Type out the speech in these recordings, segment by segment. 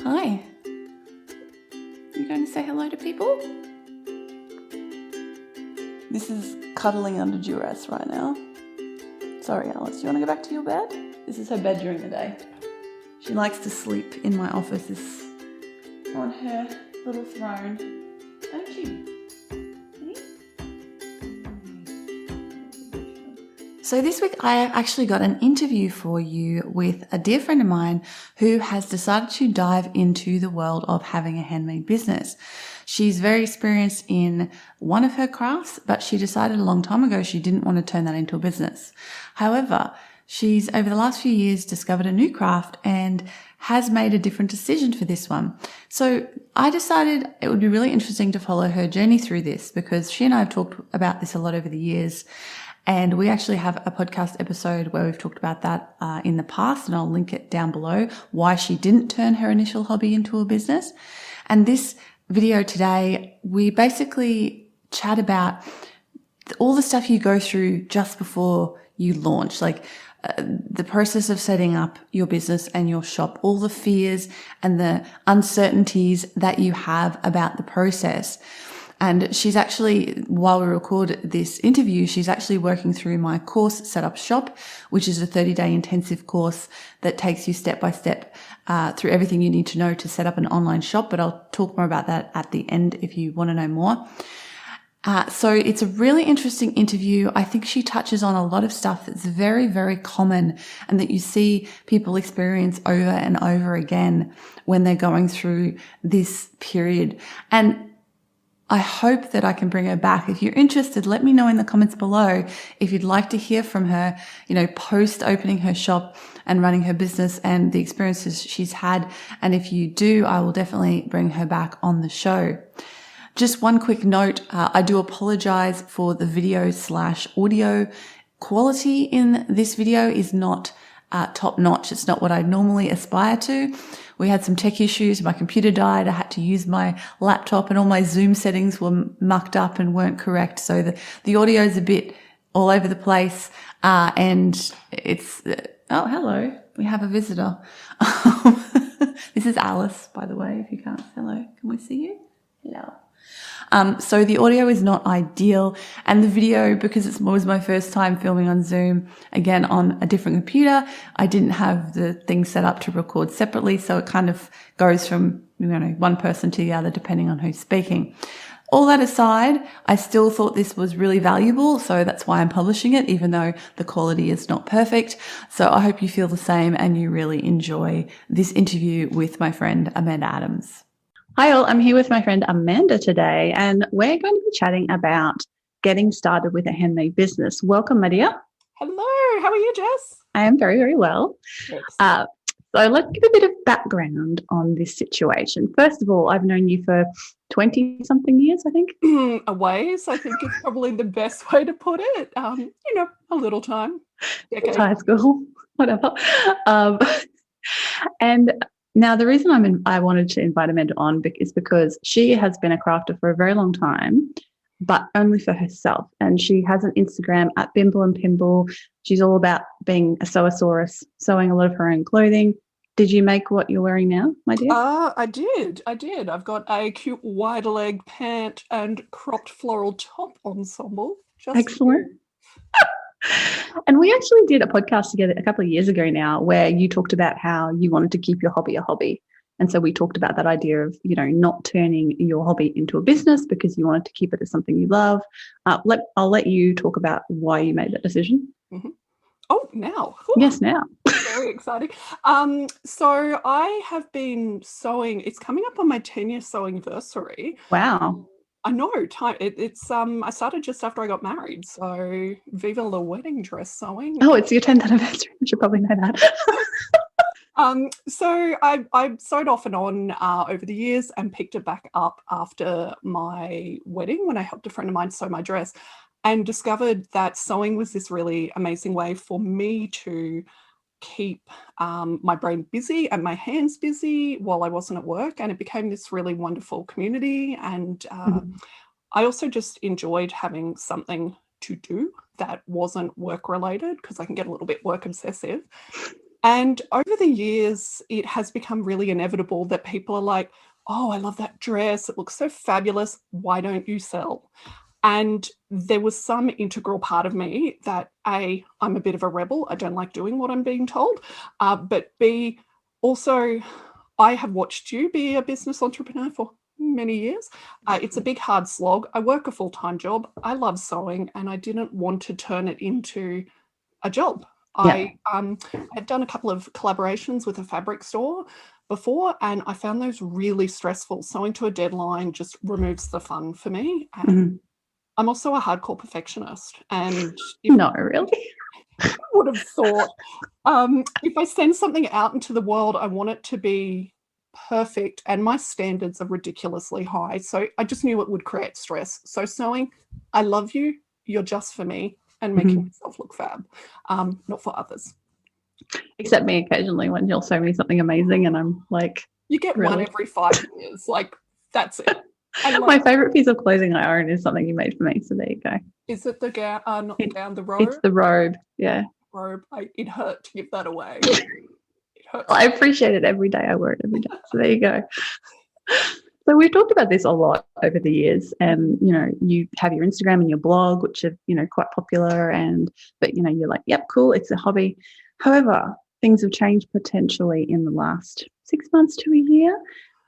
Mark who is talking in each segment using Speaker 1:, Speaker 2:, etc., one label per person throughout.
Speaker 1: Hi. You going to say hello to people? This is cuddling under duress right now. Sorry, Alice, you want to go back to your bed? This is her bed during the day. She likes to sleep in my office on her little throne. Don't you? So this week I have actually got an interview for you with a dear friend of mine who has decided to dive into the world of having a handmade business. She's very experienced in one of her crafts, but she decided a long time ago she didn't want to turn that into a business. However, she's over the last few years discovered a new craft and has made a different decision for this one. So I decided it would be really interesting to follow her journey through this because she and I have talked about this a lot over the years. And we actually have a podcast episode where we've talked about that in the past, and I'll link it down below, why she didn't turn her initial hobby into a business. And this video today, we basically chat about all the stuff you go through just before you launch, like the process of setting up your business and your shop, all the fears and the uncertainties that you have about the process. And she's actually, while we record this interview, she's actually working through my course, Set Up Shop, which is a 30-day intensive course that takes you step by step through everything you need to know to set up an online shop. But I'll talk more about that at the end if you want to know more. So it's a really interesting interview. I think she touches on a lot of stuff that's very, very common and that you see people experience over and over again when they're going through this period. And I hope that I can bring her back. If you're interested, let me know in the comments below if you'd like to hear from her, post opening her shop and running her business and the experiences she's had. And if you do, I will definitely bring her back on the show. Just one quick note. I do apologize for the video/audio quality in this video is not top notch. It's not what I normally aspire to. We had some tech issues. My computer died. I had to use my laptop and all my Zoom settings were mucked up and weren't correct. So the audio is a bit all over the place. And it's, oh, hello. We have a visitor. This is Alice, by the way, if you can't. Hello. Can we see you? Hello. So the audio is not ideal, and the video, because it was my first time filming on Zoom, again on a different computer, I didn't have the thing set up to record separately, so it kind of goes from one person to the other depending on who's speaking. All that aside, I still thought this was really valuable, so that's why I'm publishing it, even though the quality is not perfect. So I hope you feel the same and you really enjoy this interview with my friend Amanda Adams. Hi all, I'm here with my friend Amanda today, and we're going to be chatting about getting started with a handmade business. Welcome, my dear.
Speaker 2: Hello, how are you, Jess?
Speaker 1: I am very, very well. So let's give a bit of background on this situation. First of all, I've known you for 20-something years, I think.
Speaker 2: A ways, I think it's probably the best way to put it. A little time.
Speaker 1: It's high school, whatever. And now, the reason I wanted to invite Amanda on is because she has been a crafter for a very long time, but only for herself. And she has an Instagram at Bimble and Pimble. She's all about being a sewasaurus, sewing a lot of her own clothing. Did you make what you're wearing now, my dear?
Speaker 2: I did. I've got a cute wide leg pant and cropped floral top ensemble.
Speaker 1: Excellent. And we actually did a podcast together a couple of years ago now where you talked about how you wanted to keep your hobby a hobby. And so we talked about that idea of, not turning your hobby into a business because you wanted to keep it as something you love. I'll let you talk about why you made that decision.
Speaker 2: Mm-hmm. Oh, now. Ooh.
Speaker 1: Yes, now.
Speaker 2: Very exciting. So I have been sewing. It's coming up on my 10-year sewing anniversary.
Speaker 1: Wow.
Speaker 2: I know, time. It's I started just after I got married, so viva la wedding dress sewing.
Speaker 1: Oh, it's your 10th anniversary. I should probably know that.
Speaker 2: So I sewed off and on over the years and picked it back up after my wedding when I helped a friend of mine sew my dress, and discovered that sewing was this really amazing way for me to keep my brain busy and my hands busy while I wasn't at work, and it became this really wonderful community. And I also just enjoyed having something to do that wasn't work related, because I can get a little bit work obsessive. And over the years, it has become really inevitable that people are like, oh, I love that dress. It looks so fabulous. Why don't you sell? And there was some integral part of me that A, I'm a bit of a rebel. I don't like doing what I'm being told. But B, also, I have watched you be a business entrepreneur for many years. It's a big, hard slog. I work a full-time job. I love sewing, and I didn't want to turn it into a job.
Speaker 1: Yeah.
Speaker 2: I had done a couple of collaborations with a fabric store before, and I found those really stressful. Sewing to a deadline just removes the fun for me. And I'm also a hardcore perfectionist. And
Speaker 1: No, really?
Speaker 2: I would have thought if I send something out into the world, I want it to be perfect. And my standards are ridiculously high. So I just knew it would create stress. So sewing, I love you. You're just for me. And making myself look fab, not for others.
Speaker 1: Except me occasionally when you'll show me something amazing and I'm like,
Speaker 2: you get really? One every 5 years. Like, that's it.
Speaker 1: My favorite piece of clothing I own is something you made for me. So there you go.
Speaker 2: Is it the gown? Not the gown, the robe?
Speaker 1: It's the robe. Yeah.
Speaker 2: Robe. It hurt to give that away.
Speaker 1: It hurts. Well, I appreciate it every day. I wear it every day. So there you go. So we've talked about this a lot over the years, and you have your Instagram and your blog, which are quite popular, but you're like, yep, cool, it's a hobby. However, things have changed potentially in the last 6 months to a year,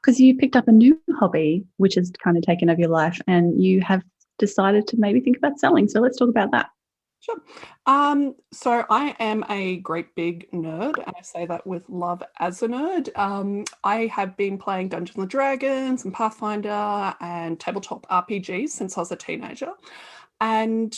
Speaker 1: because you picked up a new hobby which has kind of taken over your life, and you have decided to maybe think about selling. So let's talk about that.
Speaker 2: Sure. So I am a great big nerd, and I say that with love as a nerd. I have been playing Dungeons and Dragons and Pathfinder and tabletop RPGs since I was a teenager. And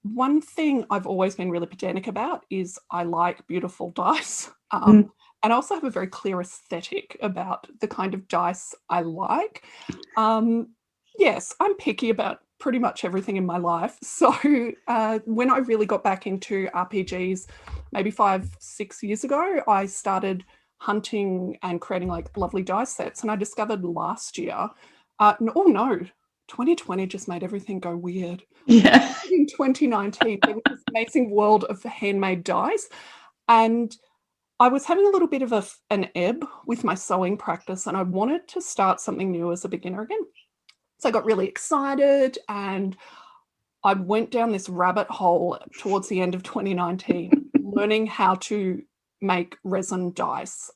Speaker 2: one thing I've always been really pedantic about is I like beautiful dice. And I also have a very clear aesthetic about the kind of dice I like. Yes, I'm picky about pretty much everything in my life. So when I really got back into RPGs, maybe 5-6 years ago, I started hunting and creating like lovely dice sets. And I discovered last year, 2020 just made everything go weird.
Speaker 1: Yeah.
Speaker 2: In 2019, there was this amazing world of handmade dice. And I was having a little bit of an ebb with my sewing practice, and I wanted to start something new as a beginner again. So I got really excited, and I went down this rabbit hole towards the end of 2019, learning how to make resin dice.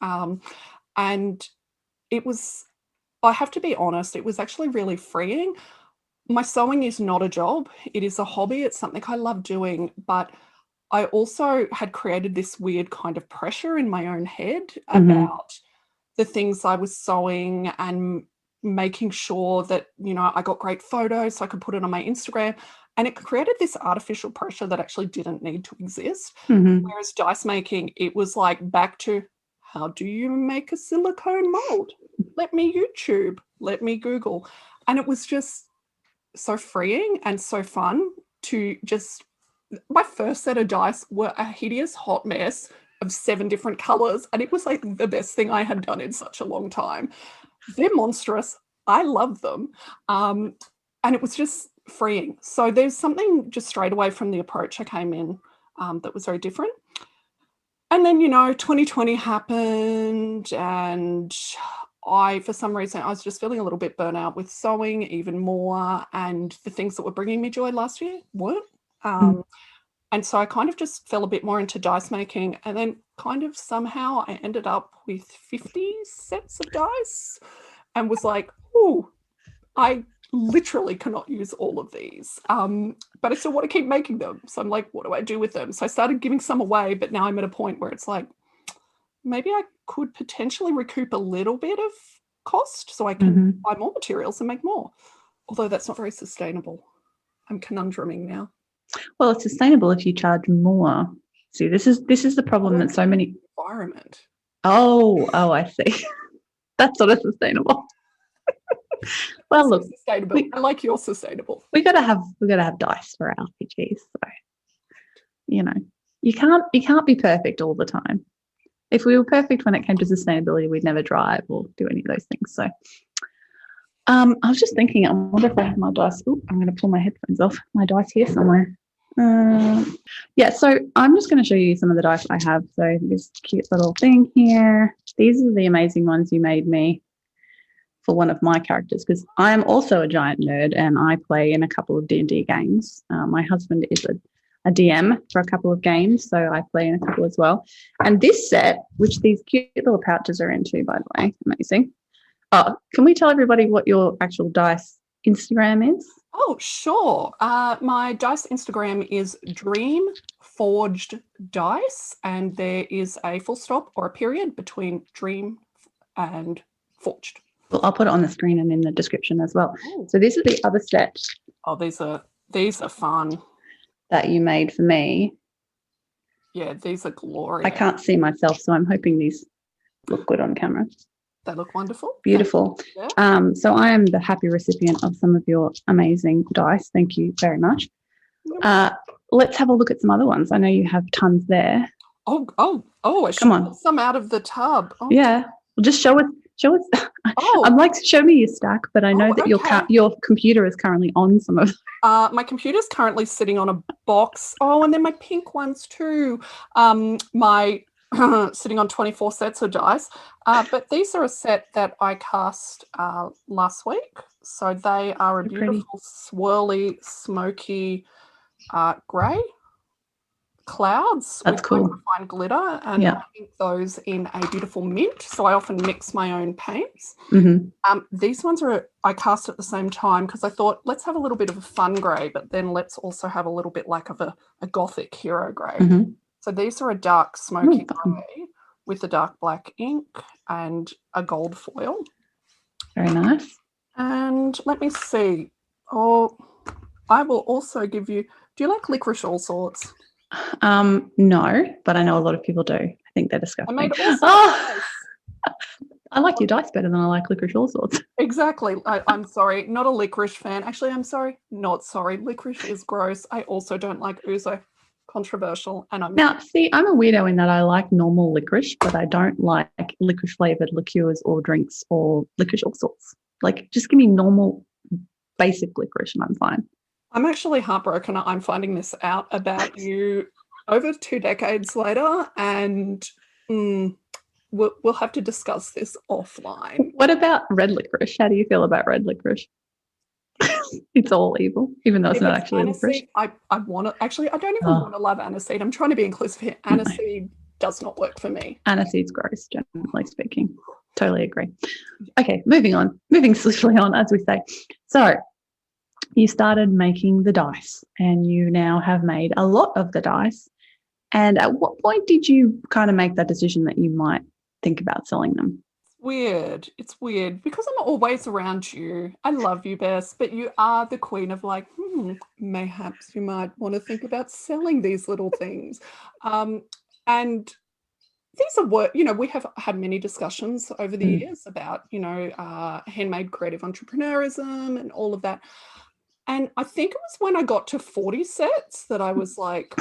Speaker 2: And it was, I have to be honest, it was actually really freeing. My sewing is not a job. It is a hobby. It's something I love doing, but I also had created this weird kind of pressure in my own head about the things I was sewing and making sure that, I got great photos so I could put it on my Instagram. And it created this artificial pressure that actually didn't need to exist. Whereas dice making, it was like back to, how do you make a silicone mold? Let me YouTube, let me Google. And it was just so freeing and so fun to just, my first set of dice were a hideous hot mess of 7 different colors. And it was like the best thing I had done in such a long time. They're monstrous. I love them. And it was just freeing. So there's something just straight away from the approach I came in that was very different. And then, 2020 happened, and for some reason, I was just feeling a little bit burnt out with sewing even more, and the things that were bringing me joy last year weren't. And so I kind of just fell a bit more into dice making, and then kind of somehow I ended up with 50 sets of dice and was like, oh, I literally cannot use all of these, but I still want to keep making them. So I'm like, what do I do with them? So I started giving some away, but now I'm at a point where it's like, maybe I could potentially recoup a little bit of cost so I can buy more materials and make more. Although that's not very sustainable. I'm conundruming now.
Speaker 1: Well, it's sustainable if you charge more. See, this is the problem that so many
Speaker 2: environment.
Speaker 1: Oh, I see. That's not as sustainable. Well, look,
Speaker 2: sustainable. I like your sustainable.
Speaker 1: We gotta have dice for our RPGs. So, you can't be perfect all the time. If we were perfect when it came to sustainability, we'd never drive or do any of those things. So, I was just thinking, I wonder if I have my dice. Oh, I'm going to pull my headphones off. My dice here somewhere. Yeah, so I'm just going to show you some of the dice I have. So this cute little thing here. These are the amazing ones you made me for one of my characters, because I am also a giant nerd and I play in a couple of D&D games. My husband is a DM for a couple of games, so I play in a couple as well. And this set, which these cute little pouches are into, by the way, amazing. Oh, can we tell everybody what your actual dice Instagram is?
Speaker 2: Oh, sure. My dice Instagram is Dream Forged Dice, and there is a full stop or a period between Dream and Forged.
Speaker 1: Well, I'll put it on the screen and in the description as well. Ooh. So this is the other set.
Speaker 2: Oh, these are fun.
Speaker 1: That you made for me.
Speaker 2: Yeah, these are glorious.
Speaker 1: I can't see myself, so I'm hoping these look good on camera.
Speaker 2: They look wonderful.
Speaker 1: Beautiful. Yeah. So I am the happy recipient of some of your amazing dice. Thank you very much. Let's have a look at some other ones. I know you have tons there.
Speaker 2: I should pull some out of the tub.
Speaker 1: Oh. Yeah. Well, just show us. I'm like, show me your stack, but I know that your computer is currently on some of them.
Speaker 2: My computer's currently sitting on a box. Oh, and then my pink ones too. My sitting on 24 sets of dice. But these are a set that I cast last week. So they are a beautiful, swirly, smoky grey clouds.
Speaker 1: That's cool.
Speaker 2: Fine glitter, and I ink those in a beautiful mint. So I often mix my own paints.
Speaker 1: Mm-hmm.
Speaker 2: These ones I cast at the same time because I thought, let's have a little bit of a fun grey, but then let's also have a little bit like of a gothic hero grey.
Speaker 1: Mm-hmm.
Speaker 2: So these are a dark smoky grey with a dark black ink and a gold foil.
Speaker 1: Very nice.
Speaker 2: And let me see. Oh, I will also give you. Do you like licorice all sorts?
Speaker 1: No, but I know a lot of people do. I think they're disgusting. I like your dice better than I like licorice all sorts.
Speaker 2: Exactly. I'm sorry, not a licorice fan. Actually, I'm sorry, not sorry. Licorice is gross. I also don't like ouzo. Controversial. And I'm
Speaker 1: a weirdo in that I like normal licorice, but I don't like licorice flavored liqueurs or drinks or licorice all sorts. Like, just give me normal, basic licorice and I'm fine.
Speaker 2: I'm actually heartbroken. I'm finding this out about you over 2 decades later, and we'll have to discuss this offline.
Speaker 1: What about red licorice? How do you feel about red licorice? It's all evil, even though it's not actually licorice.
Speaker 2: I want to. Actually, I don't even want to love aniseed. I'm trying to be inclusive here. Aniseed does not work for me.
Speaker 1: Aniseed's gross, generally speaking. Totally agree. Okay, moving swiftly on, as we say. So you started making the dice and you now have made a lot of the dice. And at what point did you kind of make that decision that you might think about selling them?
Speaker 2: It's weird because I'm always around you. I love you, Bess, but you are the queen of like, mayhaps you might want to think about selling these little things. And these are work, we have had many discussions over the years about, handmade creative entrepreneurism and all of that. And I think it was when I got to 40 sets that I was like,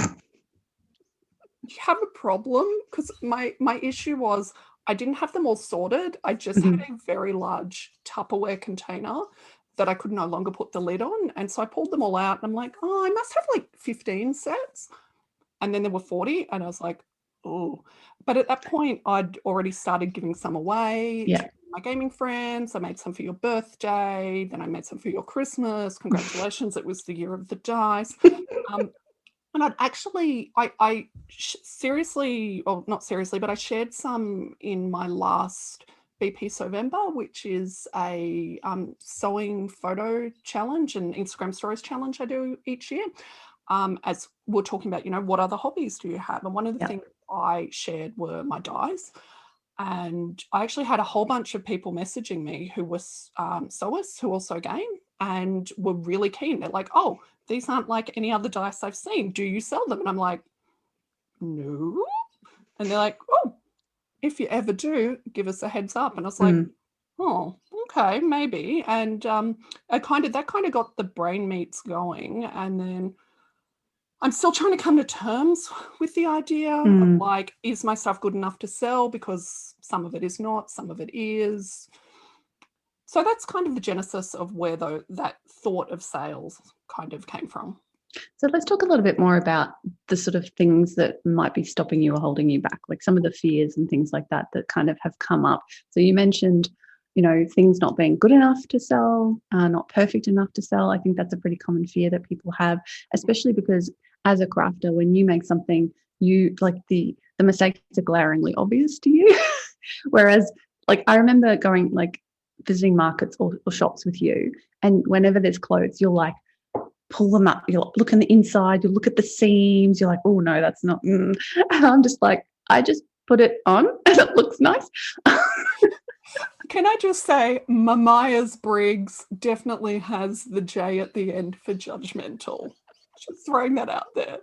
Speaker 2: you have a problem? Because my issue was I didn't have them all sorted. I just had a very large Tupperware container that I could no longer put the lid on. And so I pulled them all out and I'm like, I must have like 15 sets. And then there were 40 and I was like, oh. But at that point, I'd already started giving some away to my gaming friends. I made some for your birthday. Then I made some for your Christmas. Congratulations. It was the year of the dice. And I'd actually, seriously, or not seriously, but I shared some in my last BP Sovember, which is a sewing photo challenge and Instagram stories challenge I do each year. As we're talking about, what other hobbies do you have? And one of the things I shared were my dies. And I actually had a whole bunch of people messaging me who were sewers who also game and were really keen. They're like, oh, these aren't like any other dice I've seen. Do you sell them? And I'm like, no. And they're like, oh, if you ever do, give us a heads up. And I was like, oh, okay, maybe. And that kind of got the brain meats going. And then I'm still trying to come to terms with the idea of like, is my stuff good enough to sell? Because some of it is not, some of it is. So that's kind of the genesis of where that thought of sales kind of came from.
Speaker 3: So let's talk a little bit more about the sort of things that might be stopping you or holding you back, like some of the fears and things like that that kind of have come up. So you mentioned, things not being good enough to sell, not perfect enough to sell. I think that's a pretty common fear that people have, especially because as a crafter, when you make something, you like the mistakes are glaringly obvious to you. Whereas, like, I remember going like visiting markets or shops with you, and whenever there's clothes, you're like, pull them up. You'll look on the inside. You look at the seams. You're like, oh no, that's not. And I'm just like, I just put it on and it looks nice.
Speaker 2: Can I just say, Myers-Briggs definitely has the J at the end for judgmental. Just throwing that out there.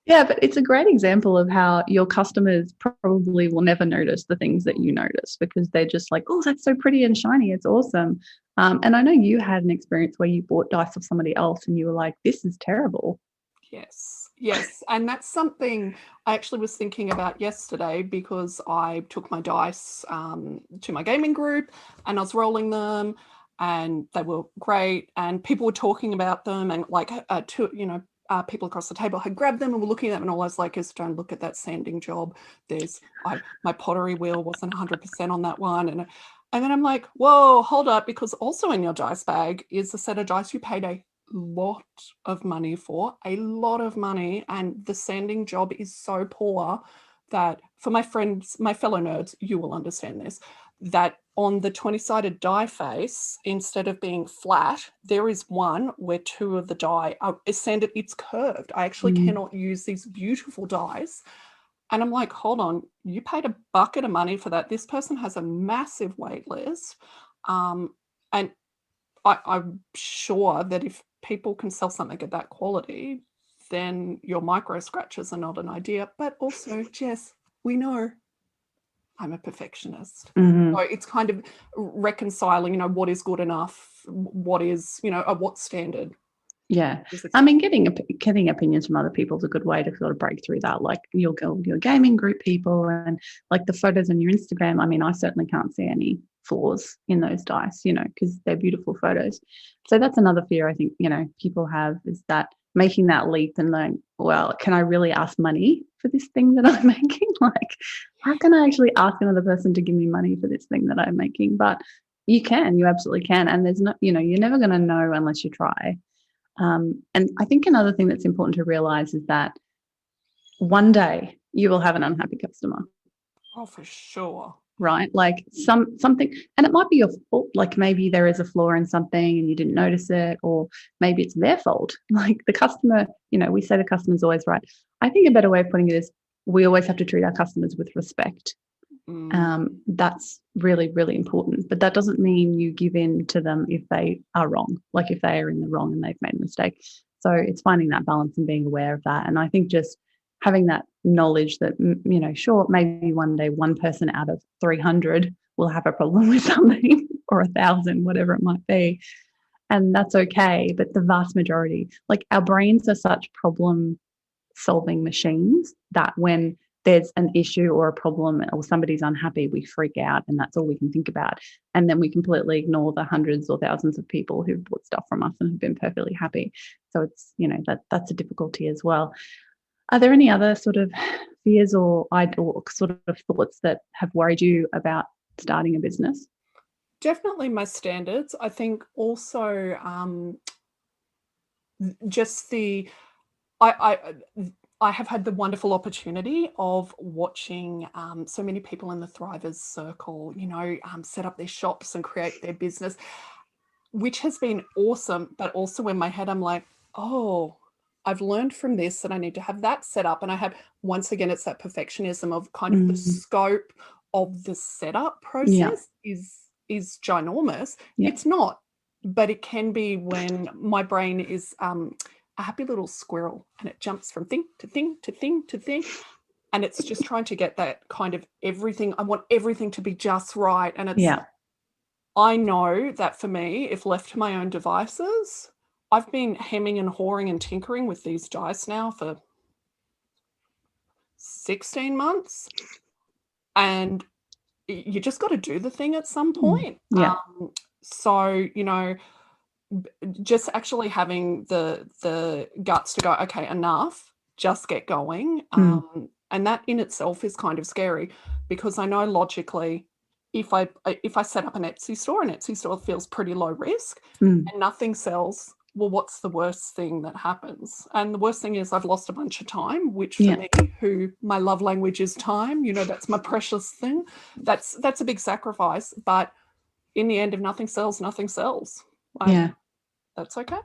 Speaker 3: Yeah, but it's a great example of how your customers probably will never notice the things that you notice because they're just like, oh, that's so pretty and shiny. It's awesome. And I know you had an experience where you bought dice off somebody else and you were like, this is terrible.
Speaker 2: Yes. And that's something I actually was thinking about yesterday because I took my dice to my gaming group and I was rolling them and they were great and people were talking about them and like people across the table had grabbed them and were looking at them and all I was like, don't look at that sanding job. My pottery wheel wasn't 100% on that one. And then I'm like, whoa, hold up, because also in your dice bag is a set of dice you paid a lot of money for, a lot of money, and the sanding job is so poor that for my friends, my fellow nerds, you will understand this, that on the 20-sided die face, instead of being flat, there is one where two of the die are sanded, it's curved. I actually cannot use these beautiful dies. And I'm like, hold on, you paid a bucket of money for that. This person has a massive wait list. And I'm sure that if people can sell something at that quality, then your micro scratches are not an idea. But also, Jess, we know I'm a perfectionist. So it's kind of reconciling, what is good enough, what is, at what standard.
Speaker 3: Yeah. I mean, getting opinions from other people is a good way to sort of break through that. Like your gaming group people and like the photos on your Instagram. I mean, I certainly can't see any flaws in those dice, because they're beautiful photos. So that's another fear I think, people have is that making that leap and going, well, can I really ask money for this thing that I'm making? Like, how can I actually ask another person to give me money for this thing that I'm making? But you absolutely can. And there's no, you're never going to know unless you try. And I think another thing that's important to realize is that one day you will have an unhappy customer.
Speaker 2: Oh, for sure.
Speaker 3: Right? Like something, and it might be your fault. Like maybe there is a flaw in something and you didn't notice it, or maybe it's their fault. Like the customer, we say the customer's always right. I think a better way of putting it is we always have to treat our customers with respect. That's really, really important. But that doesn't mean you give in to them if they are wrong, like if they are in the wrong and they've made a mistake. So it's finding that balance and being aware of that. And I think just having that knowledge that, sure, maybe one day one person out of 300 will have a problem with something or 1,000, whatever it might be. And that's okay. But the vast majority, like our brains are such problem solving machines that when there's an issue or a problem or somebody's unhappy, we freak out and that's all we can think about. And then we completely ignore the hundreds or thousands of people who've bought stuff from us and have been perfectly happy. So it's, that's a difficulty as well. Are there any other sort of fears or sort of thoughts that have worried you about starting a business?
Speaker 2: Definitely my standards. I think also just I have had the wonderful opportunity of watching so many people in the Thrivers circle, set up their shops and create their business, which has been awesome. But also in my head, I'm like, oh, I've learned from this that I need to have that set up. And I have, once again, it's that perfectionism of kind of the scope of the setup process is ginormous.
Speaker 3: Yeah.
Speaker 2: It's not, but it can be when my brain is a happy little squirrel and it jumps from thing to thing to thing to thing. And it's just trying to get that kind of everything. I want everything to be just right. And it's, I know that for me, if left to my own devices, I've been hemming and hawing and tinkering with these dice now for 16 months. And you just got to do the thing at some point.
Speaker 3: Yeah.
Speaker 2: So, just actually having the guts to go, okay, enough, just get going. And that in itself is kind of scary, because I know logically, if I set up an Etsy store feels pretty low risk and nothing sells, well, what's the worst thing that happens? And the worst thing is I've lost a bunch of time, which for me, who my love language is time, that's my precious thing. That's a big sacrifice. But in the end, if nothing sells, nothing sells. That's okay.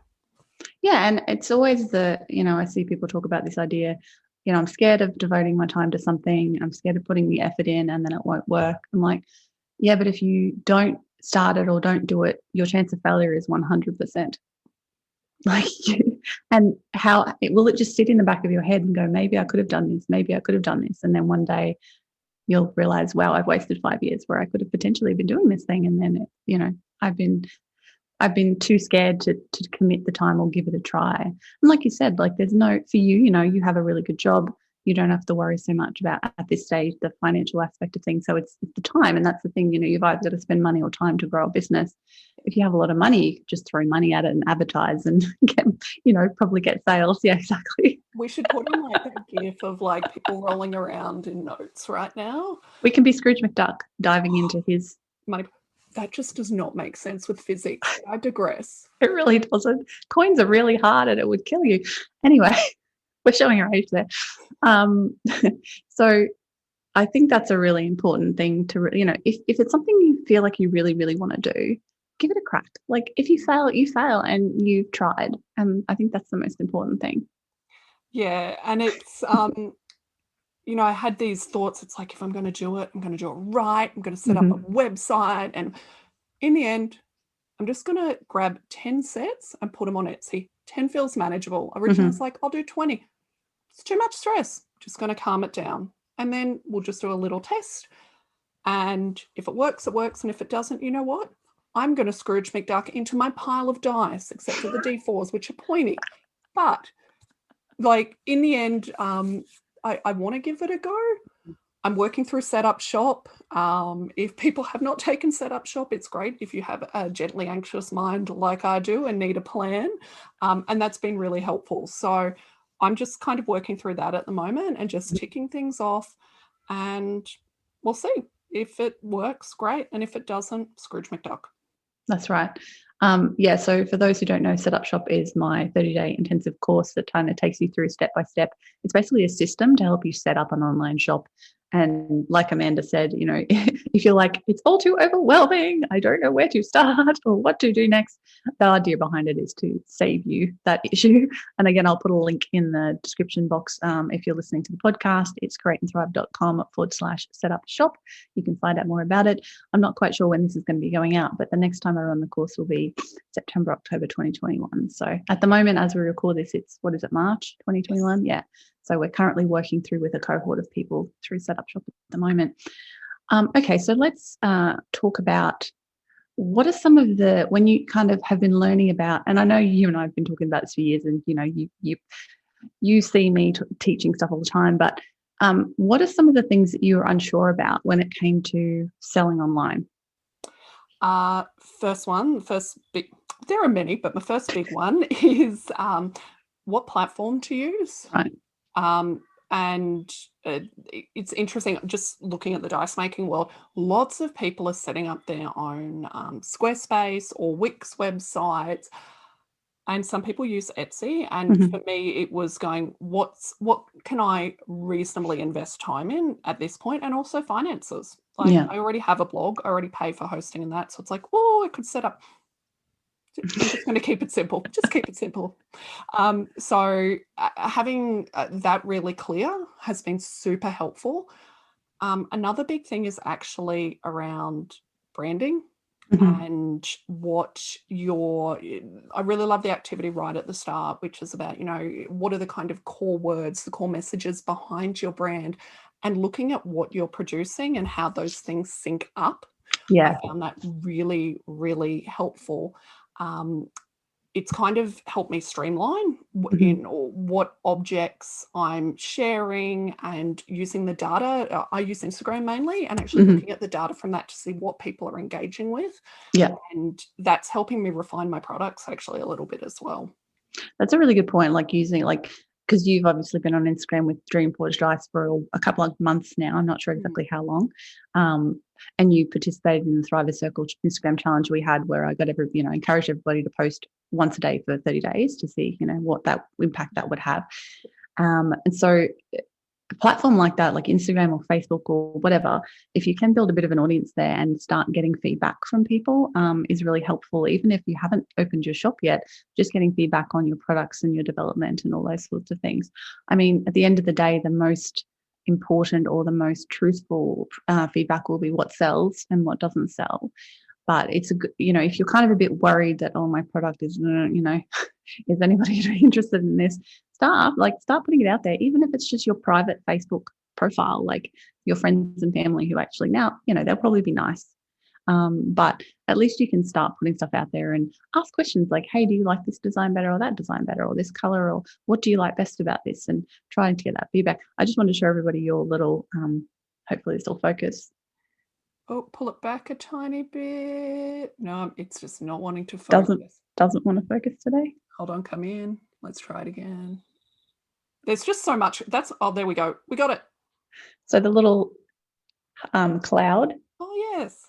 Speaker 3: Yeah, and it's always I see people talk about this idea, I'm scared of devoting my time to something, I'm scared of putting the effort in and then it won't work. I'm like, yeah, but if you don't start it or don't do it, your chance of failure is 100%. Like, and will it just sit in the back of your head and go, maybe I could have done this, maybe I could have done this. And then one day you'll realize, wow, I've wasted 5 years where I could have potentially been doing this thing. And then, I've been too scared to commit the time or give it a try. And like you said, like there's for you, you have a really good job. You don't have to worry so much about at this stage the financial aspect of things. So it's the time, and that's the thing. You've either got to spend money or time to grow a business. If you have a lot of money, you could just throw money at it and advertise and get, probably get sales. Yeah, exactly.
Speaker 2: We should put in like that gif of like people rolling around in notes right now.
Speaker 3: We can be Scrooge McDuck diving into his
Speaker 2: money. That just does not make sense with physics. I digress.
Speaker 3: It really doesn't. Coins are really hard and it would kill you. Anyway, we're showing our age there. So I think that's a really important thing to, if it's something you feel like you really, really want to do, give it a crack. Like if you fail and you've tried. And I think that's the most important thing.
Speaker 2: Yeah. And it's, I had these thoughts. It's like, if I'm going to do it, I'm going to do it right. I'm going to set up a website. And in the end, I'm just going to grab 10 sets and put them on Etsy. 10 feels manageable. Originally, it's like, I'll do 20. It's too much stress. Just going to calm it down. And then we'll just do a little test. And if it works, it works. And if it doesn't, you know what? I'm going to Scrooge McDuck into my pile of dice, except for the D4s, which are pointy. But like in the end, I want to give it a go. I'm working through Setup Shop. If people have not taken Setup Shop, it's great if you have a gently anxious mind like I do and need a plan. And that's been really helpful. So I'm just kind of working through that at the moment and just ticking things off. And we'll see. If it works, great. And if it doesn't, Scrooge McDuck.
Speaker 3: That's right. So for those who don't know, Setup Shop is my 30-day intensive course that kind of takes you through step by step. It's basically a system to help you set up an online shop. And like Amanda said, if you're like, it's all too overwhelming, I don't know where to start or what to do next, the idea behind it is to save you that issue. And again, I'll put a link in the description box. If you're listening to the podcast, it's createandthrive.com/setup shop. You can find out more about it. I'm not quite sure when this is going to be going out, but the next time I run the course will be September, October 2021. So at the moment, as we record this, it's, March 2021? Yeah. So we're currently working through with a cohort of people through Setup Shop at the moment. Okay, so let's talk about what are some of when you kind of have been learning about, and I know you and I have been talking about this for years, and you see me teaching stuff all the time, but what are some of the things that you were unsure about when it came to selling online?
Speaker 2: First big, there are many, but my first big one is what platform to use.
Speaker 3: Right.
Speaker 2: And it's interesting, just looking at the dice making world, lots of people are setting up their own Squarespace or Wix websites, and some people use Etsy. And for me, it was going, what can I reasonably invest time in at this point, and also finances. Like I already have a blog, I already pay for hosting and that, so it's like, I could set up. I'm just going to keep it simple. Just keep it simple. So having that really clear has been super helpful. Another big thing is actually around branding and I really love the activity right at the start, which is about, what are the kind of core words, the core messages behind your brand, and looking at what you're producing and how those things sync up.
Speaker 3: Yeah.
Speaker 2: I found that really, really helpful. It's kind of helped me streamline in or what objects I'm sharing, and using the data. I use Instagram mainly, and actually looking at the data from that to see what people are engaging with.
Speaker 3: Yeah.
Speaker 2: And that's helping me refine my products actually a little bit as well.
Speaker 3: That's a really good point. Like using because you've obviously been on Instagram with Dream Forged Ice for a couple of months now. I'm not sure exactly how long. And you participated in the Thriver Circle Instagram challenge we had, where I got encouraged everybody to post once a day for 30 days to see, what that impact that would have. And so a platform like that, like Instagram or Facebook or whatever, if you can build a bit of an audience there and start getting feedback from people, is really helpful. Even if you haven't opened your shop yet, just getting feedback on your products and your development and all those sorts of things. I mean, at the end of the day, the most important or the most truthful feedback will be what sells and what doesn't sell. But it's if you're kind of a bit worried that, oh, my product is, is anybody interested in this? Start putting it out there, even if it's just your private Facebook profile, like your friends and family who actually now, they'll probably be nice. But at least you can start putting stuff out there and ask questions like, hey, do you like this design better or that design better or this color, or what do you like best about this? And trying to get that feedback. I just want to show everybody your little, hopefully this will focus.
Speaker 2: Oh, pull it back a tiny bit. No, it's just not wanting to focus.
Speaker 3: Doesn't want to focus today.
Speaker 2: Hold on, come in. Let's try it again. There's just so much. There we go. We got it.
Speaker 3: So the little cloud.
Speaker 2: Oh, yes.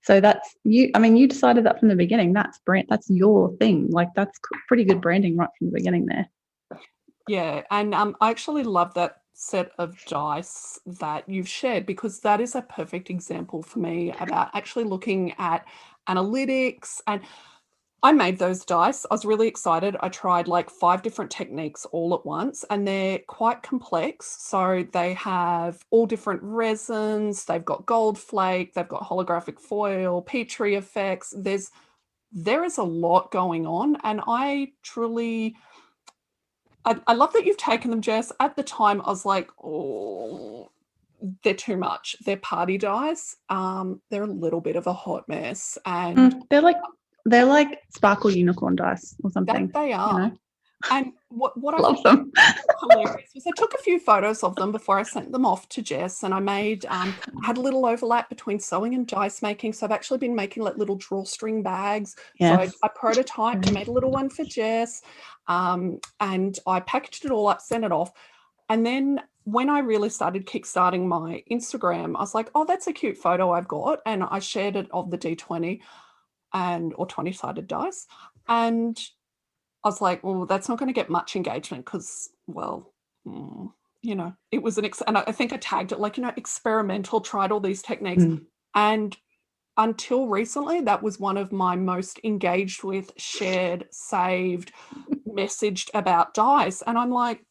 Speaker 3: So that's you. I mean, you decided that from the beginning. That's that's your thing. Like, that's pretty good branding right from the beginning there.
Speaker 2: Yeah, and I actually love that set of dice that you've shared, because that is a perfect example for me about actually looking at analytics. And I made those dice. I was really excited. I tried like 5 different techniques all at once, and they're quite complex. So they have all different resins. They've got gold flake. They've got holographic foil, Petri effects. There is a lot going on, and I love that you've taken them, Jess. At the time, I was like, oh, they're too much. They're party dice. They're a little bit of a hot mess, and
Speaker 3: they're like sparkle unicorn dice or something.
Speaker 2: That they are. And what I
Speaker 3: love them.
Speaker 2: Hilarious was I took a few photos of them before I sent them off to Jess, and I made had a little overlap between sewing and dice making. So I've actually been making like little drawstring bags.
Speaker 3: Yes.
Speaker 2: So I prototyped, I made a little one for Jess, and I packaged it all up, sent it off. And then when I really started kickstarting my Instagram, I was like, oh, that's a cute photo I've got. And I shared it of the D20 or 20-sided dice. And I was like, well, that's not going to get much engagement because, well, it was and I think I tagged it like, experimental, tried all these techniques. And until recently, that was one of my most engaged with, shared, saved, messaged about dice. And I'm like,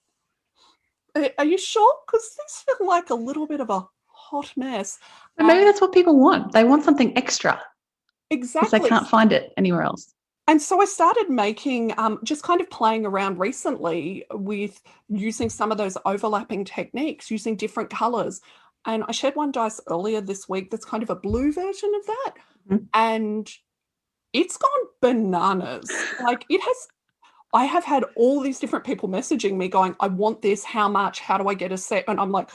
Speaker 2: are you sure? Because these feel like a little bit of a hot mess.
Speaker 3: And maybe that's what people want. They want something extra.
Speaker 2: Exactly.
Speaker 3: Because they can't find it anywhere else.
Speaker 2: And so I started making, just kind of playing around recently with using some of those overlapping techniques, using different colors. And I shared one dice earlier this week that's kind of a blue version of that. And it's gone bananas. Like, I have had all these different people messaging me going, I want this, how much, how do I get a set? And I'm like,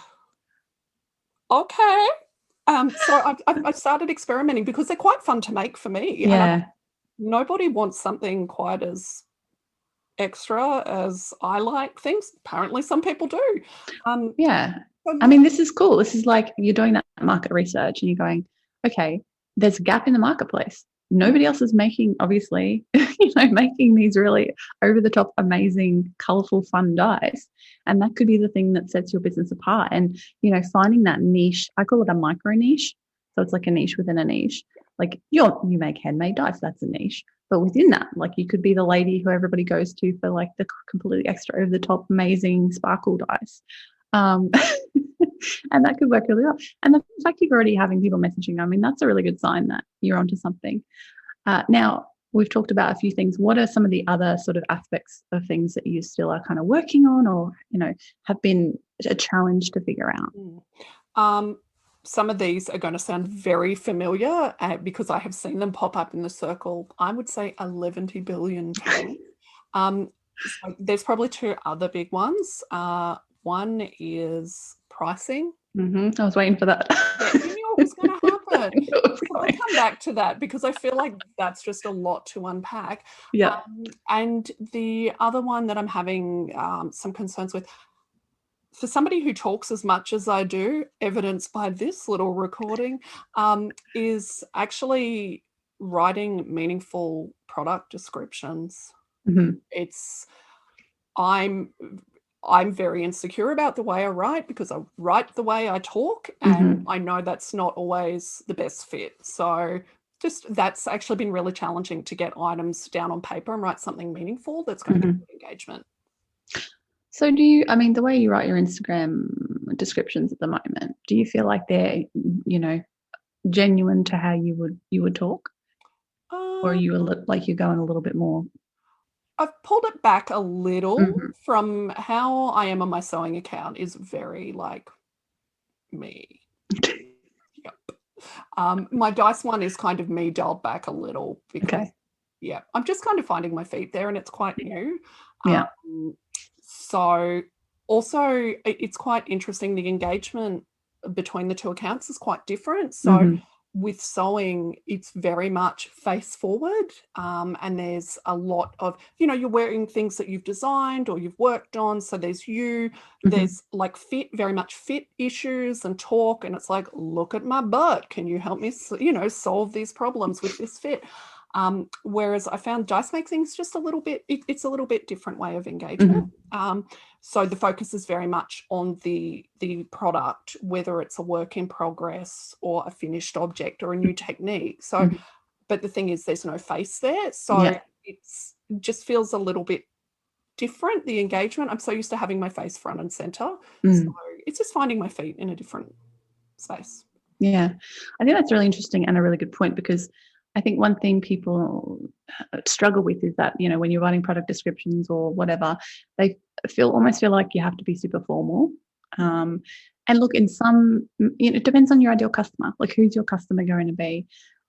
Speaker 2: okay. So I started experimenting because they're quite fun to make for me.
Speaker 3: Yeah.
Speaker 2: And nobody wants something quite as extra as I like things. Apparently some people do.
Speaker 3: Yeah. I mean, this is cool. This is like you're doing that market research and you're going, okay, there's a gap in the marketplace. Nobody else is making, obviously, making these really over-the-top, amazing, colorful, fun dice. And that could be the thing that sets your business apart. And, finding that niche, I call it a micro niche. So it's like a niche within a niche. Like you make handmade dice, that's a niche. But within that, like you could be the lady who everybody goes to for like the completely extra over-the-top, amazing sparkle dice. And that could work really well. And the fact you're already having people messaging, I mean, that's a really good sign that you're onto something. Now, we've talked about a few things. What are some of the other sort of aspects of things that you still are kind of working on or, have been a challenge to figure out?
Speaker 2: Some of these are going to sound very familiar because I have seen them pop up in the circle. I would say 11 billion times. So there's probably two other big ones. One is pricing.
Speaker 3: I was waiting for that.
Speaker 2: Yeah, you knew it was going to happen.
Speaker 3: I knew it was
Speaker 2: So we'll
Speaker 3: coming.
Speaker 2: come back to that because I feel like that's just a lot to unpack.
Speaker 3: Yeah.
Speaker 2: And the other one that I'm having some concerns with, for somebody who talks as much as I do, evidenced by this little recording, is actually writing meaningful product descriptions.
Speaker 3: Mhm.
Speaker 2: I'm very insecure about the way I write because I write the way I talk, and I know that's not always the best fit. So just that's actually been really challenging to get items down on paper and write something meaningful that's going to get engagement.
Speaker 3: So do you, I mean, the way you write your Instagram descriptions at the moment, do you feel like they're, genuine to how you would talk? Or are you like you're going a little bit more?
Speaker 2: I've pulled it back a little from how I am on my sewing account is very like me. Yep. My dice one is kind of me dialed back a little because, yeah, I'm just kind of finding my feet there, and it's quite new.
Speaker 3: Yeah.
Speaker 2: So also it's quite interesting. The engagement between the two accounts is quite different. So with sewing, it's very much face forward, and there's a lot of, you're wearing things that you've designed or you've worked on. So there's there's like fit, very much fit issues and talk, and it's like, look at my butt. Can you help me, solve these problems with this fit? Whereas I found dice making is just a little bit, it's a little bit different way of engagement. So the focus is very much on the product, whether it's a work in progress or a finished object or a new technique. So, but the thing is, there's no face there. So it just feels a little bit different, the engagement. I'm so used to having my face front and center. So it's just finding my feet in a different space.
Speaker 3: Yeah. I think that's really interesting and a really good point, because I think one thing people struggle with is that, when you're writing product descriptions or whatever, they almost feel like you have to be super formal. And look, in some, it depends on your ideal customer, like who's your customer going to be,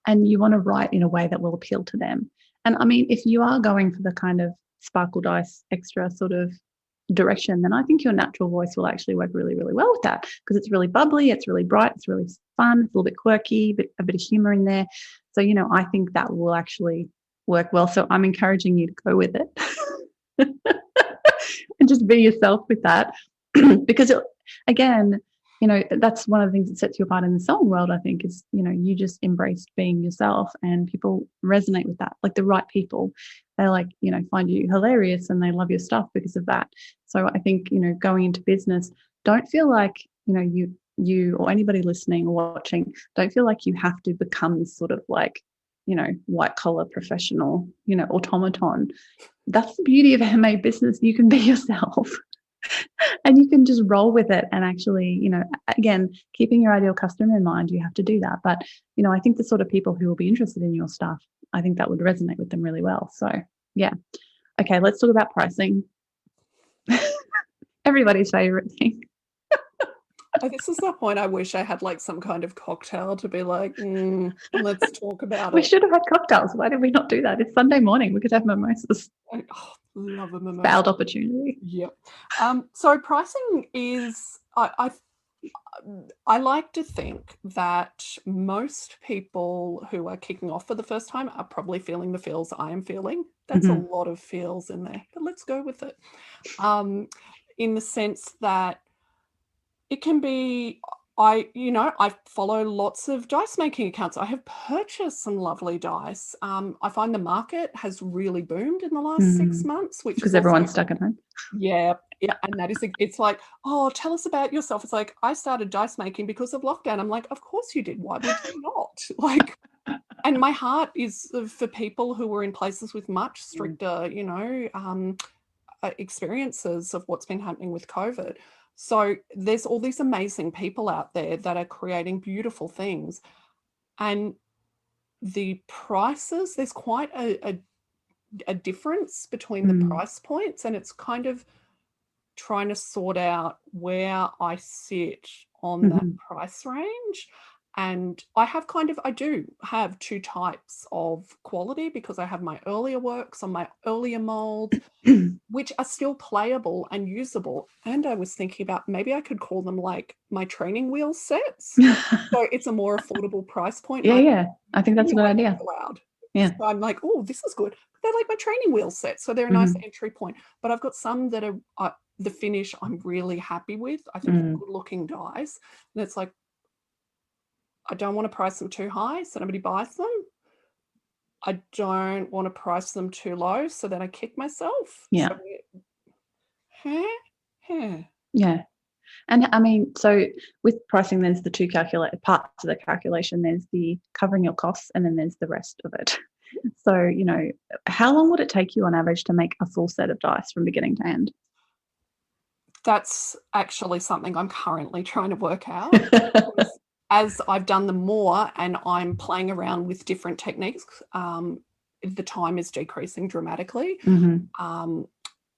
Speaker 3: and you want to write in a way that will appeal to them. And I mean, if you are going for the kind of sparkle dice extra sort of direction, then I think your natural voice will actually work really, really well with that, because it's really bubbly, it's really bright, it's really fun, it's a little bit quirky, a bit of humor in there. So, I think that will actually work well. So I'm encouraging you to go with it and just be yourself with that. Because again, that's one of the things that sets you apart in the sewing world, I think, is, you just embraced being yourself, and people resonate with that. Like the right people, they like, find you hilarious and they love your stuff because of that. So I think, going into business, don't feel like, you or anybody listening or watching, don't feel like you have to become this sort of like, white collar professional, automaton. That's the beauty of handmade business. You can be yourself. And you can just roll with it, and actually, again, keeping your ideal customer in mind, you have to do that. But, I think the sort of people who will be interested in your stuff, I think that would resonate with them really well. So, yeah. Okay, let's talk about pricing. Everybody's favorite thing.
Speaker 2: This is the point I wish I had like some kind of cocktail to be like, let's talk about
Speaker 3: We
Speaker 2: it.
Speaker 3: should have had cocktails. Why did we not do that? It's Sunday morning. We could have mimosas.
Speaker 2: Love a mimosa.
Speaker 3: Failed opportunity.
Speaker 2: Yep. So pricing is, I like to think that most people who are kicking off for the first time are probably feeling the feels I am feeling. That's a lot of feels in there, but let's go with it. In the sense that it can be, I follow lots of dice making accounts. I have purchased some lovely dice. I find the market has really boomed in the last 6 months, which
Speaker 3: because
Speaker 2: is
Speaker 3: everyone's stuck at home.
Speaker 2: Yeah, and that is, it's like, oh, tell us about yourself. It's like, I started dice making because of lockdown. I'm like, of course you did. Why would you not? Like, and my heart is for people who were in places with much stricter, experiences of what's been happening with COVID. So there's all these amazing people out there that are creating beautiful things, and the prices, there's quite a difference between the price points, and it's kind of trying to sort out where I sit on that price range. And I do have two types of quality, because I have my earlier works on my earlier molds, which are still playable and usable. And I was thinking about maybe I could call them like my training wheel sets. So it's a more affordable price point.
Speaker 3: Yeah. I think that's a good idea.
Speaker 2: Allowed.
Speaker 3: Yeah.
Speaker 2: So I'm like, oh, this is good. They're like my training wheel sets. So they're a nice entry point. But I've got some that are the finish I'm really happy with. I think they're good looking dies. And it's like, I don't want to price them too high so nobody buys them. I don't want to price them too low so then I kick myself.
Speaker 3: Yeah.
Speaker 2: So,
Speaker 3: yeah. And I mean, so with pricing, there's the two parts of the calculation. There's the covering your costs, and then there's the rest of it. So, how long would it take you on average to make a full set of dice from beginning to end?
Speaker 2: That's actually something I'm currently trying to work out. As I've done them more and I'm playing around with different techniques, the time is decreasing dramatically.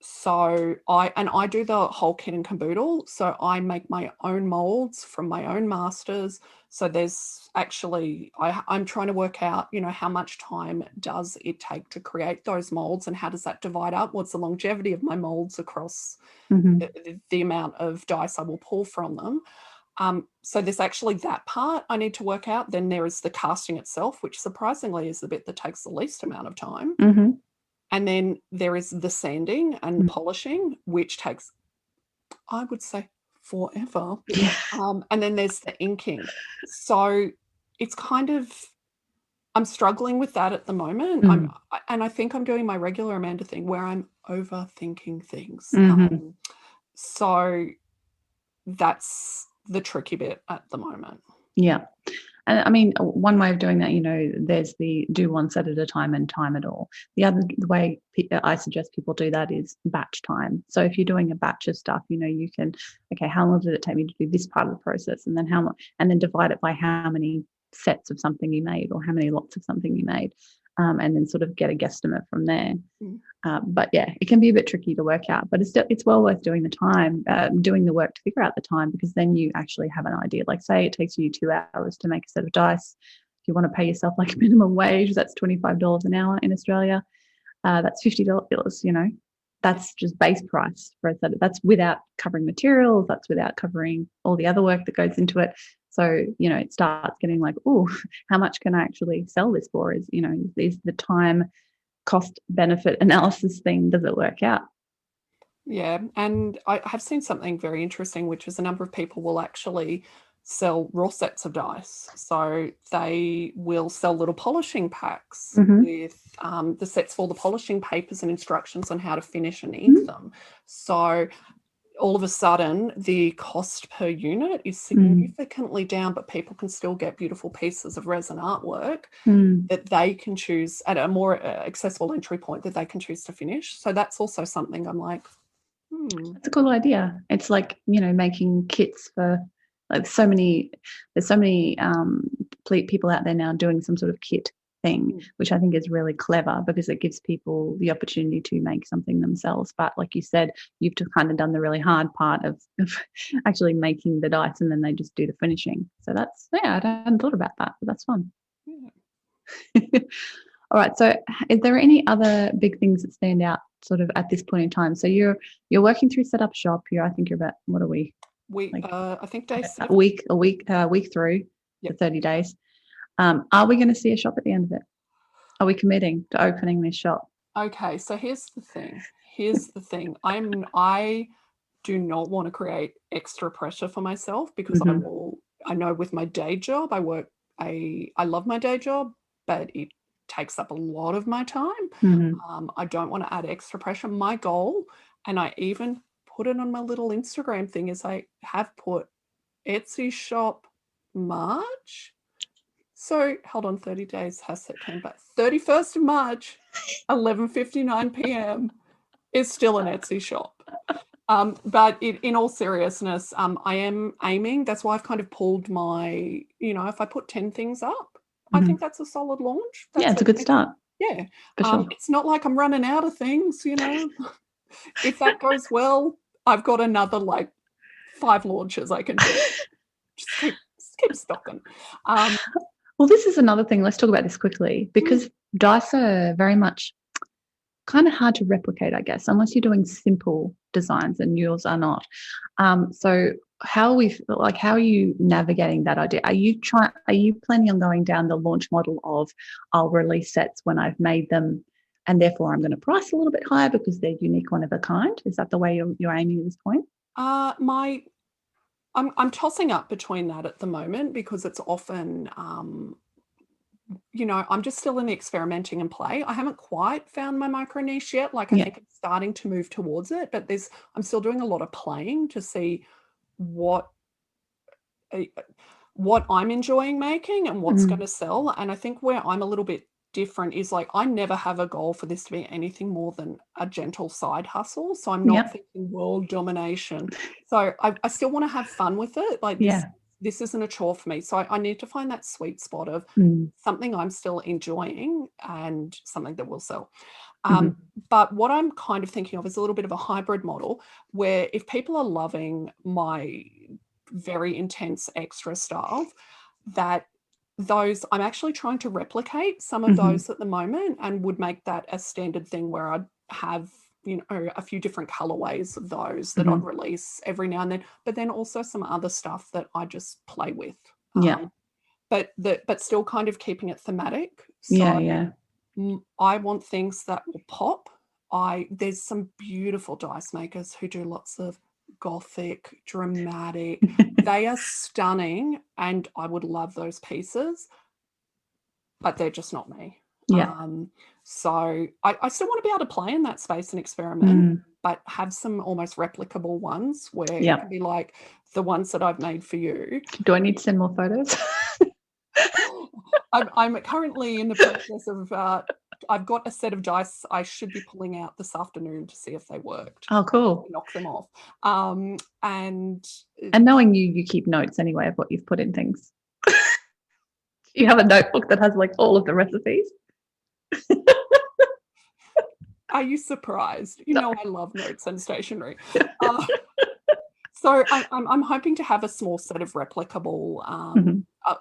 Speaker 2: So I do the whole kit and caboodle. So I make my own molds from my own masters. So there's actually, I'm trying to work out, how much time does it take to create those molds, and how does that divide up? What's the longevity of my molds across the amount of dice I will pull from them? So there's actually that part I need to work out. Then there is the casting itself, which surprisingly is the bit that takes the least amount of time. And then there is the sanding and polishing, which takes, I would say, forever. And then there's the inking. So it's kind of, I'm struggling with that at the moment. And I think I'm doing my regular Amanda thing where I'm overthinking things. So that's the tricky bit at the moment.
Speaker 3: Yeah. And I mean, one way of doing that, there's the do one set at a time and time it all. The way I suggest people do that is batch time. So if you're doing a batch of stuff, you can, okay, how long did it take me to do this part of the process? And then how much, and then divide it by how many sets of something you made or how many lots of something you made. And then sort of get a guesstimate from there. But yeah, it can be a bit tricky to work out, but it's well worth doing the time, doing the work to figure out the time, because then you actually have an idea. Like, say it takes you 2 hours to make a set of dice. If you want to pay yourself like minimum wage, that's $25 an hour in Australia. That's $50, that's just base price for a set. That's without covering materials. That's without covering all the other work that goes into it. So, it starts getting like, oh, how much can I actually sell this for? Is the time cost benefit analysis thing, does it work out?
Speaker 2: Yeah. And I have seen something very interesting, which is a number of people will actually sell raw sets of dice. So they will sell little polishing packs with the sets for all the polishing papers and instructions on how to finish and ink them. So all of a sudden the cost per unit is significantly down, but people can still get beautiful pieces of resin artwork that they can choose at a more accessible entry point that they can choose to finish. So that's also something I'm like,
Speaker 3: That's a cool idea. It's like, making kits for like there's so many people out there now doing some sort of kit thing, which I think is really clever because it gives people the opportunity to make something themselves. But like you said, you've just kind of done the really hard part of actually making the dice, and then they just do the finishing. So that's, I hadn't thought about that, but that's fun. All right. So is there any other big things that stand out sort of at this point in time? So you're working through set up shop. I think you're about, what are we?
Speaker 2: I think day 7.
Speaker 3: A week through the 30 days. Are we going to see a shop at the end of it? Are we committing to opening this shop?
Speaker 2: Okay, so here's the thing. I do not want to create extra pressure for myself, because I know with my day job, I love my day job, but it takes up a lot of my time. I don't want to add extra pressure. My goal, and I even put it on my little Instagram thing, is I have put Etsy shop March. So hold on, 30 days has September. 31st of March, 11:59 p.m. is still an Etsy shop. But in all seriousness, I am aiming. That's why I've kind of pulled my, if I put 10 things up, I think that's a solid launch.
Speaker 3: It's a good start.
Speaker 2: Yeah.
Speaker 3: For sure.
Speaker 2: It's not like I'm running out of things, If that goes well, I've got another 5 launches I can do. Just keep stocking. Um,
Speaker 3: Well, this is another thing. Let's talk about this quickly, because dice are very much kind of hard to replicate, I guess, unless you're doing simple designs, and yours are not. So how are you navigating that idea? Are you planning on going down the launch model of, I'll release sets when I've made them, and therefore I'm going to price a little bit higher because they're unique, one of a kind? Is that the way you're aiming at this point?
Speaker 2: I'm tossing up between that at the moment, because it's often, I'm just still in the experimenting and play. I haven't quite found my micro niche yet. Like, I
Speaker 3: Yeah.
Speaker 2: think I'm starting to move towards it, but I'm still doing a lot of playing to see what I'm enjoying making and what's going to sell. And I think where I'm a little bit different is, like, I never have a goal for this to be anything more than a gentle side hustle. So I'm not thinking world domination. So I still want to have fun with it. Like, this isn't a chore for me. So I need to find that sweet spot of something I'm still enjoying and something that will sell. But what I'm kind of thinking of is a little bit of a hybrid model, where if people are loving my very intense extra stuff, that I'm actually trying to replicate some of those at the moment, and would make that a standard thing where I'd have, a few different colorways of those that I'd release every now and then, but then also some other stuff that I just play with. But still kind of keeping it thematic. So I want things that will pop. There's some beautiful dice makers who do lots of gothic, dramatic. They are stunning, and I would love those pieces, but they're just not me. So I still want to be able to play in that space and experiment, but have some almost replicable ones where it can be like the ones that I've made for you.
Speaker 3: Do I need to send more photos?
Speaker 2: I'm currently in the process of I've got a set of dice I should be pulling out this afternoon to see if they worked.
Speaker 3: Oh, cool.
Speaker 2: Knock them off.
Speaker 3: And knowing you keep notes anyway of what you've put in things. You have a notebook that has like all of the recipes.
Speaker 2: Are you surprised? I love notes and stationery. So I'm hoping to have a small set of replicable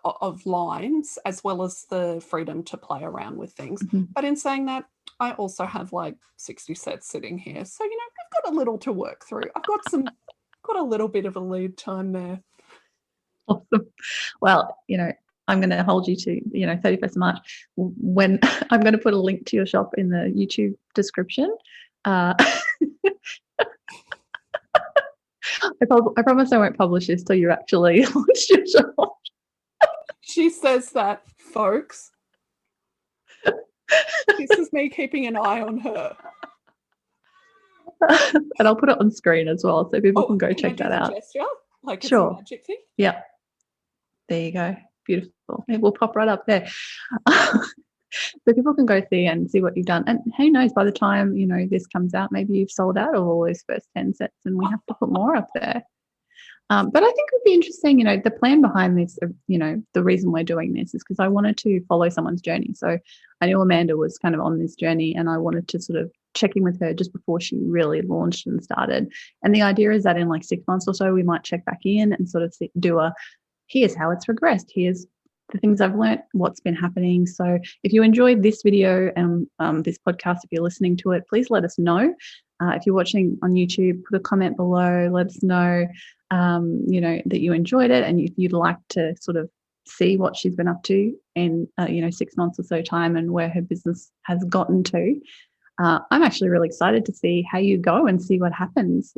Speaker 2: of lines, as well as the freedom to play around with things. But in saying that, I also have like 60 sets sitting here. So, I've got a little to work through. I've got a little bit of a lead time there.
Speaker 3: Awesome. Well, I'm going to hold you to, 31st of March, when I'm going to put a link to your shop in the YouTube description. I promise I won't publish this till you actually launch your shop.
Speaker 2: She says that, folks. This is me keeping an eye on her.
Speaker 3: And I'll put it on screen as well, so people can go check that out.
Speaker 2: Gesture? Like it's
Speaker 3: Sure.
Speaker 2: a magic thing?
Speaker 3: Yeah. There you go. Beautiful. It will pop right up there. So people can go see what you've done. And who knows, by the time, this comes out, maybe you've sold out of all those first 10 sets and we have to put more up there. But I think it would be interesting, the plan behind this, the reason we're doing this is because I wanted to follow someone's journey. So I knew Amanda was kind of on this journey, and I wanted to sort of check in with her just before she really launched and started. And the idea is that in like 6 months or so, we might check back in and sort of do here's how it's progressed. Here's the things I've learned, what's been happening. So if you enjoyed this video and this podcast, if you're listening to it, please let us know. If you're watching on YouTube, put a comment below, let us know, that you enjoyed it, and if you'd like to sort of see what she's been up to in, 6 months or so time, and where her business has gotten to. I'm actually really excited to see how you go and see what happens.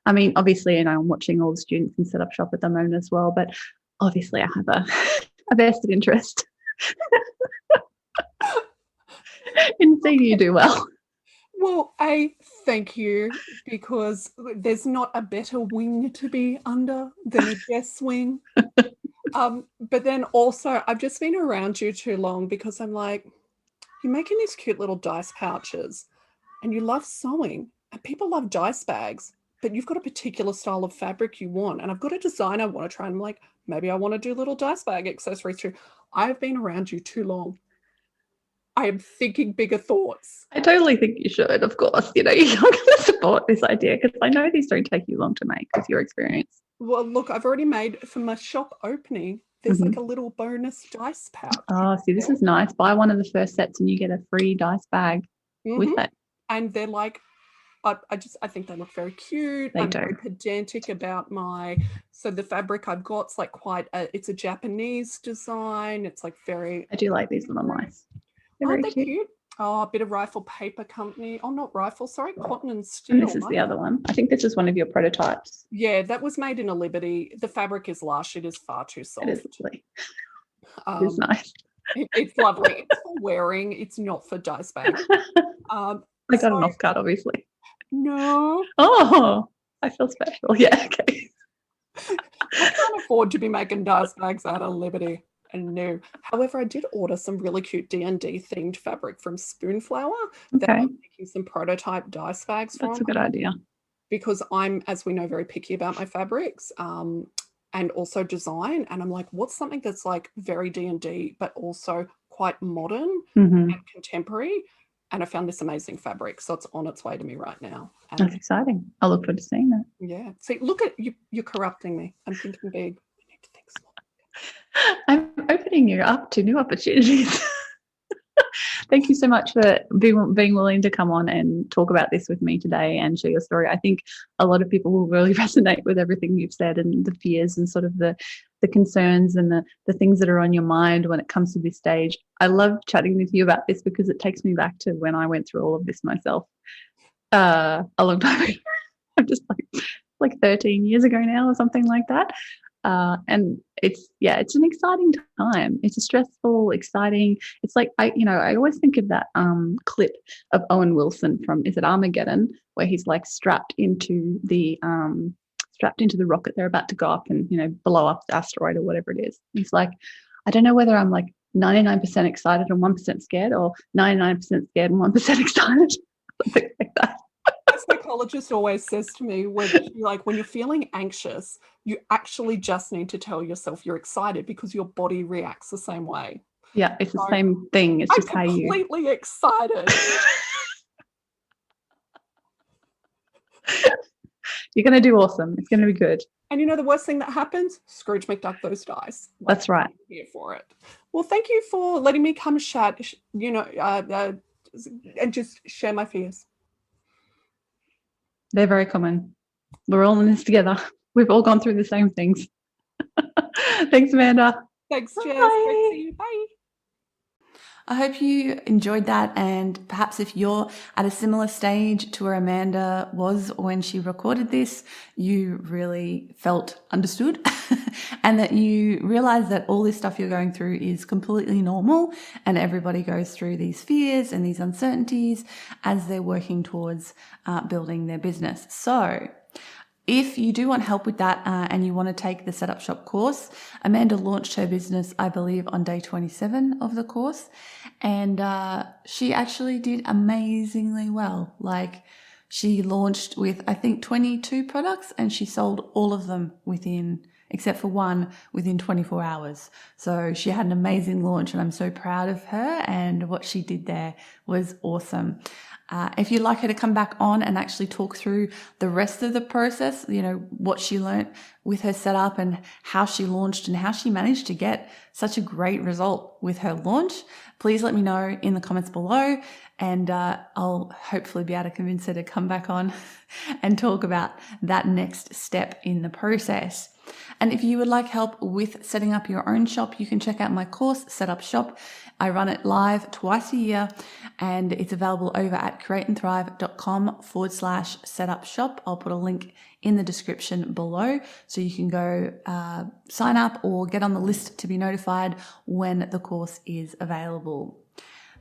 Speaker 3: Obviously, I'm watching all the students can set up shop at the moment as well, but obviously I have a vested interest in seeing you do well.
Speaker 2: Well, thank you, because there's not a better wing to be under than a Jess wing. But then also, I've just been around you too long, because I'm like, you're making these cute little dice pouches and you love sewing, and people love dice bags, but you've got a particular style of fabric you want. And I've got a design I want to try, and I'm like, maybe I want to do little dice bag accessories too. I've been around you too long. I am thinking bigger thoughts.
Speaker 3: I totally think you should, of course. You're going to support this idea because I know these don't take you long to make with your experience.
Speaker 2: Well, look, I've already made for my shop opening. There's like a little bonus dice pouch.
Speaker 3: Oh, see, this is nice. Buy one of the first sets and you get a free dice bag with it.
Speaker 2: And they're like, I think they look very cute.
Speaker 3: They
Speaker 2: I'm
Speaker 3: do.
Speaker 2: very pedantic about so the fabric I've got's like it's a Japanese design. It's like very.
Speaker 3: I do like these little mice.
Speaker 2: Aren't they cute? Oh, a bit of Rifle Paper Company. Oh, not Rifle, sorry, Cotton and Steel.
Speaker 3: And this is the other one. I think this is one of your prototypes.
Speaker 2: Yeah, that was made in a Liberty. The fabric is lush. It is far too soft.
Speaker 3: It is lovely. It's nice.
Speaker 2: It's lovely. It's for wearing. It's not for dice bags.
Speaker 3: I got an off card, obviously.
Speaker 2: No.
Speaker 3: Oh, I feel special. Yeah, okay.
Speaker 2: I can't afford to be making dice bags out of Liberty. No. However, I did order some really cute D&D themed fabric from Spoonflower that I'm making some prototype dice bags from.
Speaker 3: That's a good idea.
Speaker 2: Because I'm, as we know, very picky about my fabrics and also design. And I'm like, what's something that's like very D&D, but also quite modern and contemporary? And I found this amazing fabric. So it's on its way to me right now. And
Speaker 3: that's exciting. I look forward to seeing that.
Speaker 2: Yeah. See, look at you. You're corrupting me. I'm thinking big. I need to think small.
Speaker 3: I'm opening you up to new opportunities. Thank you so much for being willing to come on and talk about this with me today and share your story. I think a lot of people will really resonate with everything you've said and the fears and sort of the concerns and the things that are on your mind when it comes to this stage. I love chatting with you about this because it takes me back to when I went through all of this myself a long time ago. I'm just like 13 years ago now or something like that. And it's an exciting time. It's a stressful, exciting. It's like I always think of that clip of Owen Wilson from, is it Armageddon, where he's like strapped into the rocket they're about to go up and blow up the asteroid or whatever it is. He's like, I don't know whether I'm like 99% excited and 1% scared, or 99% scared and 1% excited, something like that.
Speaker 2: A psychologist always says to me, when you're feeling anxious, you actually just need to tell yourself you're excited because your body reacts the same way.
Speaker 3: Yeah, it's the same thing. It's just how you.
Speaker 2: I'm completely excited.
Speaker 3: You're going to do awesome. It's going to be good.
Speaker 2: And the worst thing that happens? Scrooge McDuck those dice.
Speaker 3: That's right.
Speaker 2: I'm here for it. Well, thank you for letting me come chat, and just share my fears.
Speaker 3: They're very common. We're all in this together. We've all gone through the same things. Thanks, Amanda.
Speaker 2: Thanks, Jess.
Speaker 3: Bye.
Speaker 2: Great to see you. Bye.
Speaker 1: I hope you enjoyed that, and perhaps if you're at a similar stage to where Amanda was when she recorded this, you really felt understood and that you realize that all this stuff you're going through is completely normal, and everybody goes through these fears and these uncertainties as they're working towards building their business. So if you do want help with that and you want to take the Setup Shop course, Amanda launched her business, I believe, on day 27 of the course. And she actually did amazingly well. Like, she launched with, I think, 22 products and she sold all of them except for one, within 24 hours. So she had an amazing launch and I'm so proud of her, and what she did there was awesome. If you'd like her to come back on and actually talk through the rest of the process, what she learned with her setup and how she launched and how she managed to get such a great result with her launch, please let me know in the comments below, and I'll hopefully be able to convince her to come back on and talk about that next step in the process. And if you would like help with setting up your own shop, you can check out my course, Setup Shop. I run it live twice a year and it's available over at createandthrive.com/setup shop. I'll put a link in the description below so you can go sign up or get on the list to be notified when the course is available.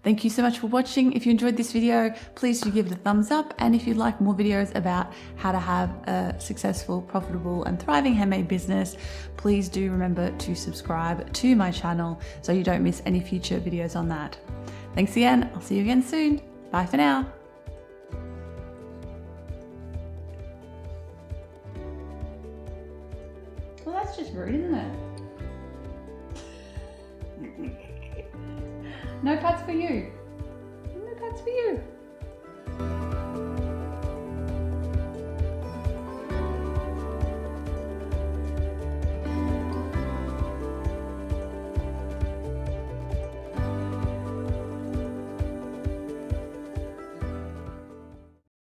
Speaker 1: Thank you so much for watching. If you enjoyed this video, please do give it a thumbs up. And if you'd like more videos about how to have a successful, profitable, and thriving handmade business, please do remember to subscribe to my channel so you don't miss any future videos on that. Thanks again. I'll see you again soon. Bye for now. Well, that's just rude, isn't it? No cuts for you. for you.